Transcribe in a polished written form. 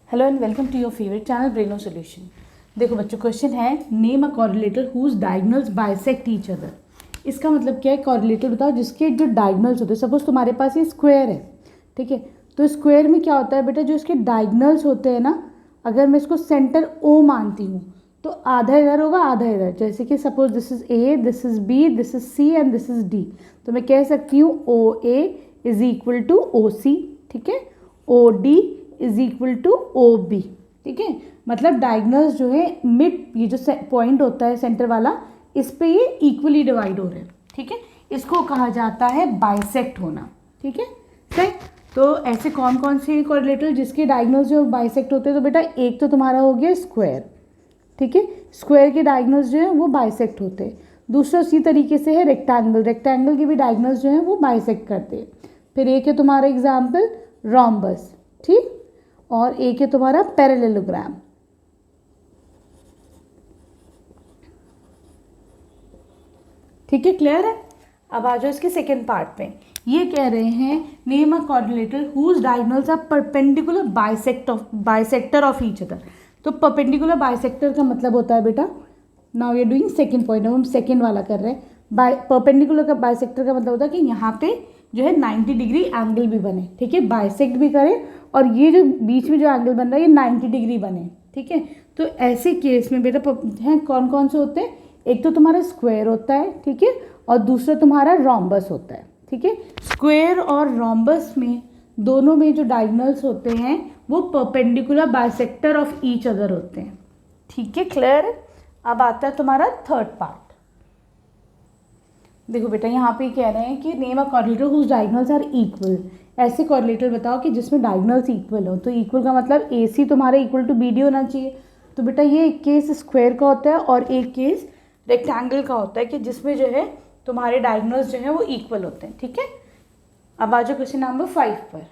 Hello and welcome to your favourite channel Braino solution. देखो बच्चों, question है name a quadrilateral whose diagonals bisect each other. इसका मतलब क्या है? कोरिलेटर बताओ जिसके जो डायगोनल्स होते हैं। सपोज तुम्हारे पास ये स्क्वायर है, ठीक है, तो स्क्वायर में क्या होता है बेटा, जो इसके डायगोनल्स होते हैं ना, अगर मैं इसको सेंटर ओ मानती हूँ तो आधा इधर होगा आधा इधर। जैसे कि suppose this is A, this is B, this is C and this is D, तो मैं कह सकती हूँ O A is equal to O C, ठीक है, O D is equal to O B, ठीक है। मतलब डायगोनल्स जो है मिड, ये जो पॉइंट होता है सेंटर वाला, इस पे ये इक्वली डिवाइड हो रहे हैं, ठीक है। इसको कहा जाता है बाइसेक्ट होना, ठीक है। सही। तो ऐसे कौन कौन से कोरिलेटर जिसके डायगोनल्स जो बाइसेक्ट होते हैं? तो बेटा एक तो तुम्हारा हो गया स्क्वायर, ठीक है, स्क्वायर के डायगोनल्स जो है वो बाइसेक्ट होते हैं। दूसरा उसी तरीके से है रेक्टेंगल, रेक्टेंगल के भी डायगोनल्स जो है वो बाइसेक्ट करते हैं। फिर एक है तुम्हारा एग्जाम्पल रोम्बस, ठीक, और एक है तुम्हारा पैरेललोग्राम। ठीक है, क्लियर है। अब आ जाओ इसके सेकेंड पार्ट में। ये कह रहे हैं name a quadrilateral whose diagonals are perpendicular bisector of each other. तो परपेंडिकुलर बाइसेक्टर का मतलब होता है बेटा, now we are doing second point, हम सेकेंड वाला कर रहे हैं। परपेंडिकुलर का बाइसेक्टर का मतलब होता है कि यहाँ पे जो है 90 डिग्री एंगल भी बने, ठीक है, बाइसेक्ट भी करे, और ये जो बीच में जो एंगल बन रहा है ये 90 डिग्री बने, ठीक है। तो ऐसे केस में बेटा हैं कौन कौन से होते हैं? एक तो तुम्हारा स्क्वायर होता है, ठीक है, और दूसरा तुम्हारा रोम्बस होता है, ठीक है। स्क्वायर और रोम्बस में दोनों में जो डायगोनल्स होते हैं वो perpendicular bisector of each other होते हैं, ठीक है, क्लियर है। अब आता है तुम्हारा थर्ड पार्ट। देखो बेटा, यहाँ पे कह रहे हैं कि name a quadrilateral whose diagonals are equal. ऐसे कोरिलेटर बताओ कि जिसमें डायगोनल्स इक्वल हो। तो इक्वल का मतलब ए सी तुम्हारा इक्वल टू बी डी होना चाहिए। तो बेटा ये एक केस स्क्वायर का होता है और एक केस रेक्टेंगल का होता है कि जिसमें जो है तुम्हारे डायगोनल्स जो है वो इक्वल होते हैं, ठीक है। अब आ जाओ क्वेश्चन नंबर 5 पर।